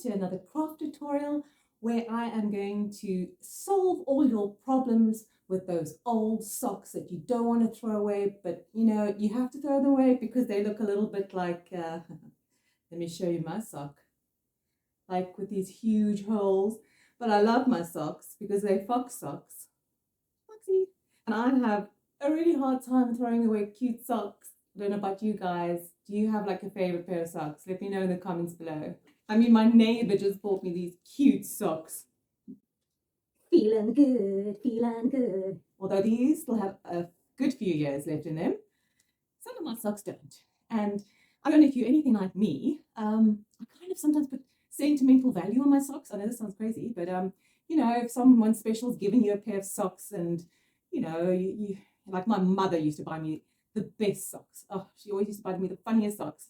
to another craft tutorial where I am going to solve all your problems with those old socks that you don't want to throw away, but you know, you have to throw them away because they look a little bit like, let me show you my sock, like with these huge holes. But I love my socks because they're fox socks. Foxy. And I have a really hard time throwing away cute socks. I don't know about you guys. Do you have like a favorite pair of socks? Let me know in the comments below. I mean, my neighbor just bought me these cute socks. Feeling good, feeling good. Although these still have a good few years left in them, some of my socks don't. And I don't know if you're anything like me. I kind of sometimes put sentimental value on my socks. I know this sounds crazy, but you know, if someone special's giving you a pair of socks, and you know, you like my mother used to buy me the best socks. Oh, she always used to buy me the funniest socks.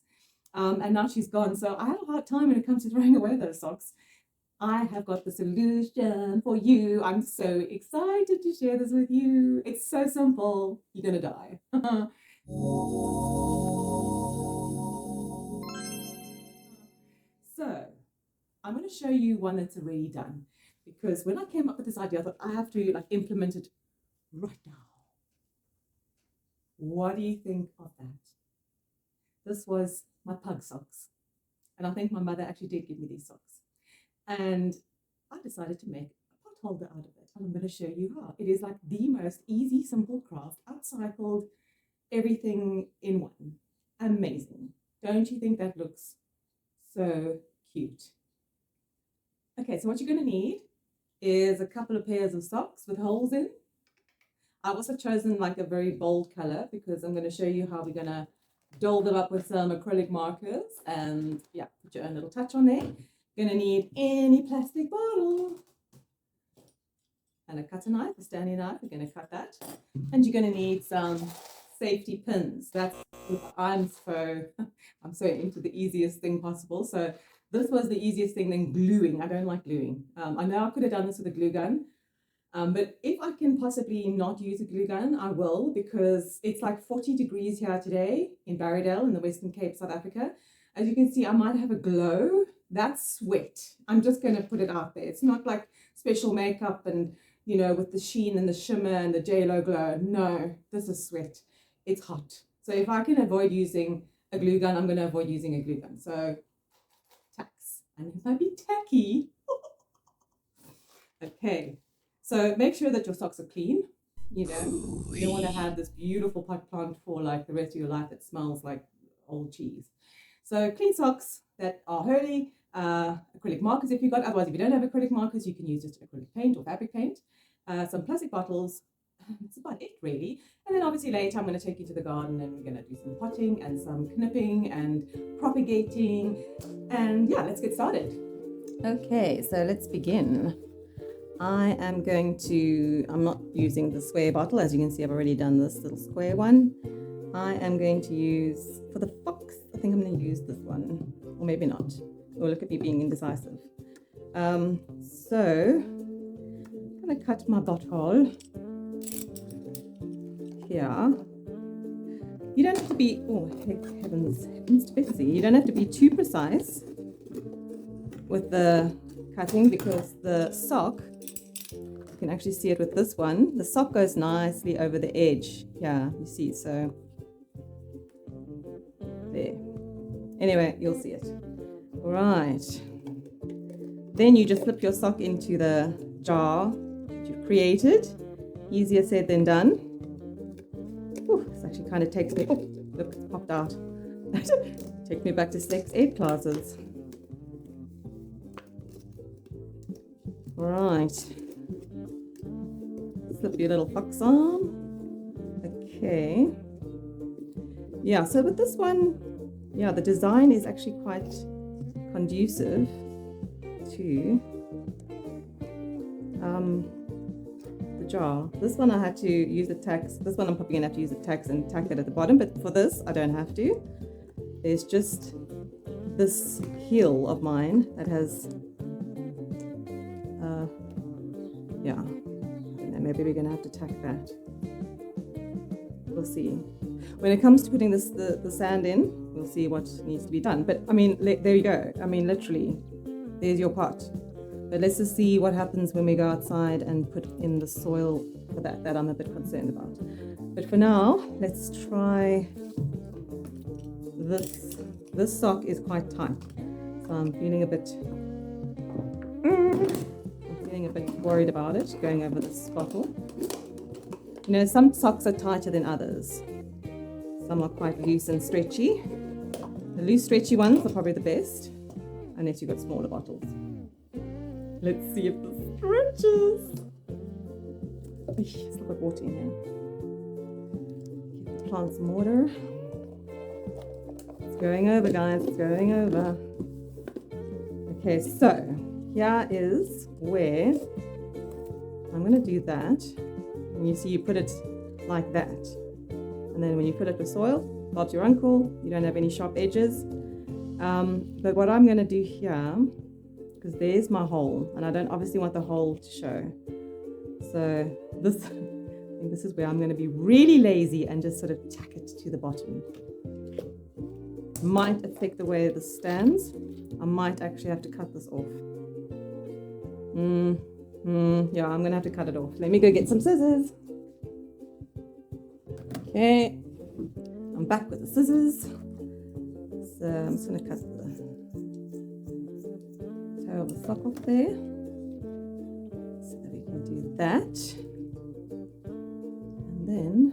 And now she's gone, so I have a hard time when it comes to throwing away those socks. I have got the solution for you. I'm so excited to share this with you. It's so simple. You're gonna die. So I'm going to show you one that's already done, because when I came up with this idea, I thought I have to like implement it right now. What do you think of that? This was my pug socks, and I think my mother actually did give me these socks, and I decided to make a pot holder out of it, and I'm going to show you how. It is like the most easy, simple craft, upcycled, everything in one. Amazing. Don't you think that looks so cute? Okay, so what you're going to need is a couple of pairs of socks with holes in. I've also chosen like a very bold color because I'm going to show you how we're going to doll them up with some acrylic markers and yeah, put your own little touch on there. You're going to need any plastic bottle and a cutter knife, a Stanley knife. We're going to cut that. And you're going to need some safety pins. That's what I'm so into the easiest thing possible. So this was the easiest thing than gluing. I don't like gluing. I know I could have done this with a glue gun, but if I can possibly not use a glue gun, I will, because it's like 40 degrees here today in Barrydale in the Western Cape, South Africa. As you can see, I might have a glow. That's sweat. I'm just going to put it out there. It's not like special makeup and, you know, with the sheen and the shimmer and the JLo glow. No, this is sweat. It's hot. So if I can avoid using a glue gun, I'm going to avoid using a glue gun. So tacks. And if I be tacky. Okay. So make sure that your socks are clean. You know, you don't want to have this beautiful pot plant for like the rest of your life that smells like old cheese. So clean socks that are holy, acrylic markers if you've got. Otherwise, if you don't have acrylic markers, you can use just acrylic paint or fabric paint. Some plastic bottles. That's about it really. And then obviously later I'm going to take you to the garden and we're going to do some potting and some knipping and propagating. And yeah, let's get started. Okay, so let's begin. I'm not using the square bottle. As you can see, I've already done this little square one. I am going to use, for the fox, I think I'm going to use this one, or maybe not. Oh, look at me being indecisive. So I'm going to cut my bottle here. You don't have to be, oh heavens to Betsy, you don't have to be too precise with the cutting, because the sock, you can actually see it with this one, the sock goes nicely over the edge. Yeah, you see, so there. Anyway, you'll see it. All right. Then you just slip your sock into the jar that you've created. Easier said than done. Ooh, this actually kind of takes me, oh, look, it's popped out. Take me back to sex ed classes. All right. Slip your little fox on. Okay. Yeah, so with this one, yeah, the design is actually quite conducive to the jar. This one I had to use the tacks. This one I'm probably gonna have to use the tacks and tack it at the bottom, but for this I don't have to. There's just this heel of mine that has yeah, I don't know, maybe we're gonna have to tack that. We'll see. When it comes to putting this the sand in, we'll see what needs to be done. But I mean, there you go. I mean, literally, there's your pot. But let's just see what happens when we go outside and put in the soil for that I'm a bit concerned about. But for now, let's try this. This sock is quite tight, so I'm feeling a bit worried about it, going over this bottle. You know, some socks are tighter than others. Some are quite loose and stretchy. The loose, stretchy ones are probably the best, unless you've got smaller bottles. Let's see if this stretches. Still got water in here. Give the plant some water. It's going over, guys. It's going over. Okay, so here is where I'm going to do that. And you see, you put it like that. And then when you fill it with soil, Bob's your uncle. You don't have any sharp edges. But what I'm going to do here, because there's my hole, and I don't obviously want the hole to show. So this, I think this is where I'm going to be really lazy and just sort of tack it to the bottom. Might affect the way this stands. I might actually have to cut this off. Yeah, I'm going to have to cut it off. Let me go get some scissors. Okay, I'm back with the scissors. So I'm just going to cut the toe of the sock off there. So that we can do that. And then,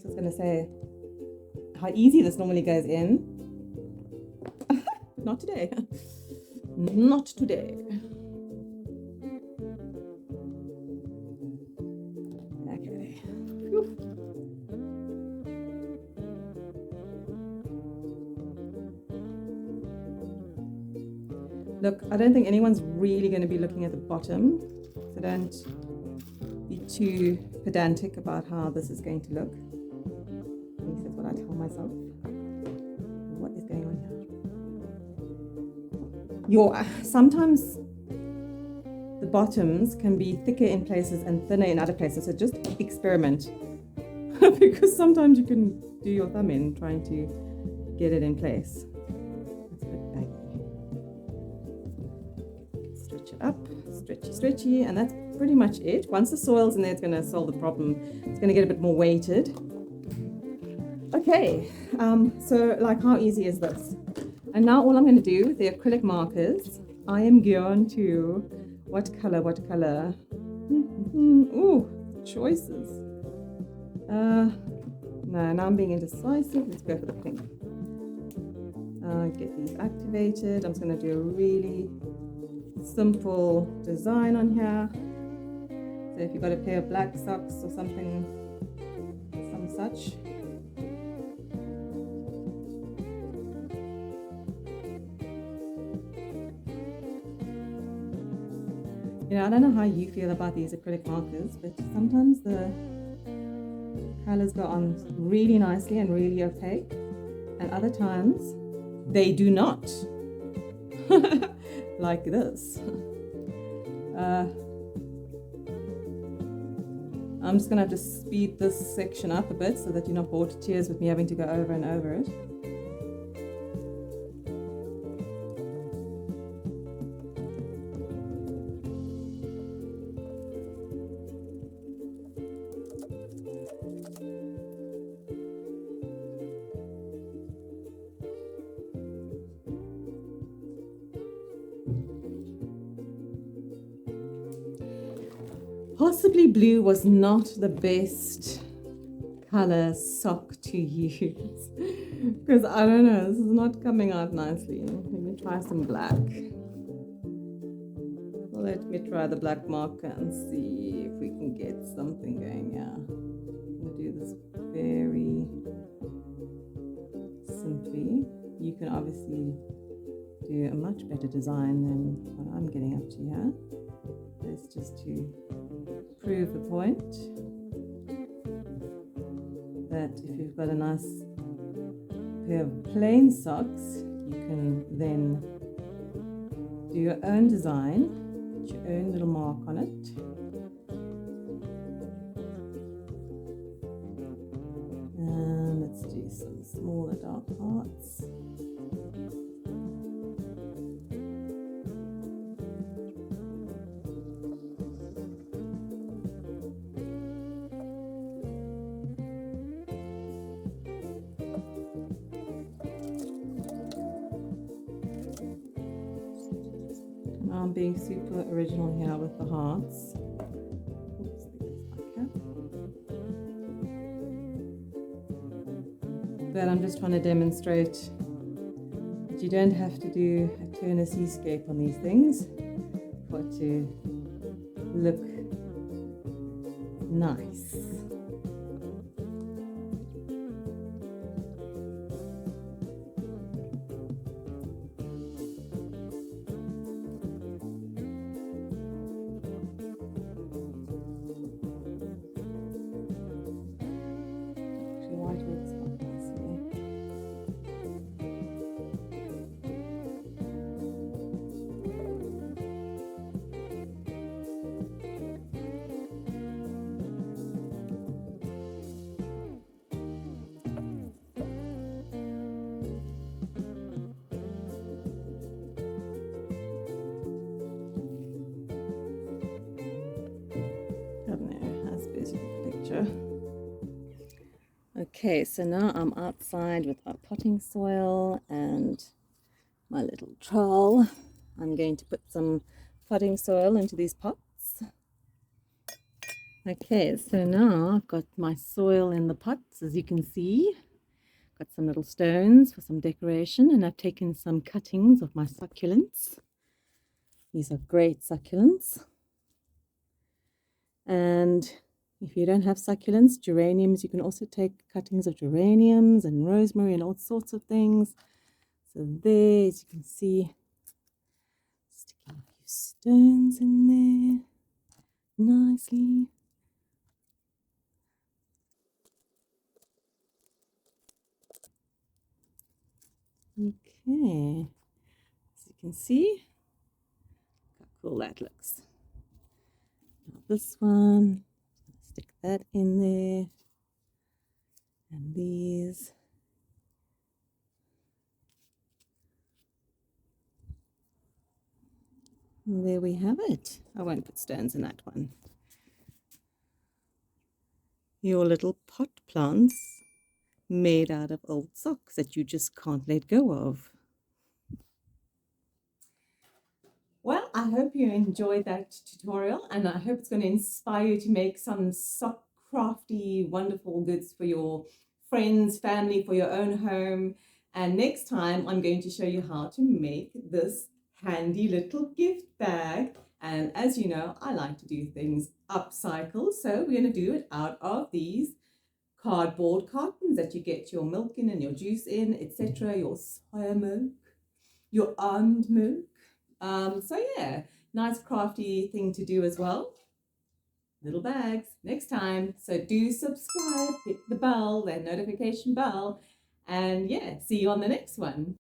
I was going to say how easy this normally goes in. Not today. Not today. Okay. Whew. Look, I don't think anyone's really going to be looking at the bottom, so don't be too pedantic about how this is going to look. At least that's what I tell myself. What is going on here? Sometimes the bottoms can be thicker in places and thinner in other places, so just experiment. Because sometimes you can do your thumb in trying to get it in place. It's a bit baggy. Stretch it up, stretchy, stretchy, and that's pretty much it. Once the soil's in there, it's going to solve the problem. It's going to get a bit more weighted. Okay, so like how easy is this? And now all I'm going to do with the acrylic markers, I am going to, what color? Ooh, choices. No, now I'm being indecisive. Let's go for the pink. Get these activated. I'm just going to do a really simple design on here. So if you've got a pair of black socks or something, some such. You know, I don't know how you feel about these acrylic markers, but sometimes the colors go on really nicely and really opaque, and other times they do not. Like this. I'm just gonna have to speed this section up a bit so that you're not bored to tears with me having to go over and over it. Possibly blue was not the best color sock to use because I don't know, this is not coming out nicely. Let me try some black. Let me try the black marker and see if we can get something going. Yeah, I'm gonna do this very simply. You can obviously do a much better design than what I'm getting up to here. It's just to prove the point that if you've got a nice pair of plain socks, you can then do your own design, put your own little mark on it. And let's do some smaller dark parts. I'm being super original here with the hearts. Oops, there's my cap. But I'm just trying to demonstrate that you don't have to do a Turner seascape on these things for it to look nice. White works quite nicely. I don't know, I suppose you get the picture. Okay, so now I'm outside with our potting soil and my little trowel. I'm going to put some potting soil into these pots. Okay, so now I've got my soil in the pots, as you can see. Got some little stones for some decoration, and I've taken some cuttings of my succulents. These are great succulents. And if you don't have succulents, geraniums, you can also take cuttings of geraniums and rosemary and all sorts of things. So there, as you can see, sticking a few stones in there nicely. Okay, as you can see, how cool that looks. Now this one, stick that in there, and these. And there we have it. I won't put stones in that one. Your little pot plants made out of old socks that you just can't let go of. Well, I hope you enjoyed that tutorial, and I hope it's going to inspire you to make some sock crafty, wonderful goods for your friends, family, for your own home. And next time I'm going to show you how to make this handy little gift bag. And as you know, I like to do things upcycle, so we're going to do it out of these cardboard cartons that you get your milk in and your juice in, etc., your soya milk, your almond milk. So yeah, nice crafty thing to do as well. Little bags next time. So do subscribe, hit the bell, that notification bell, and yeah, see you on the next one.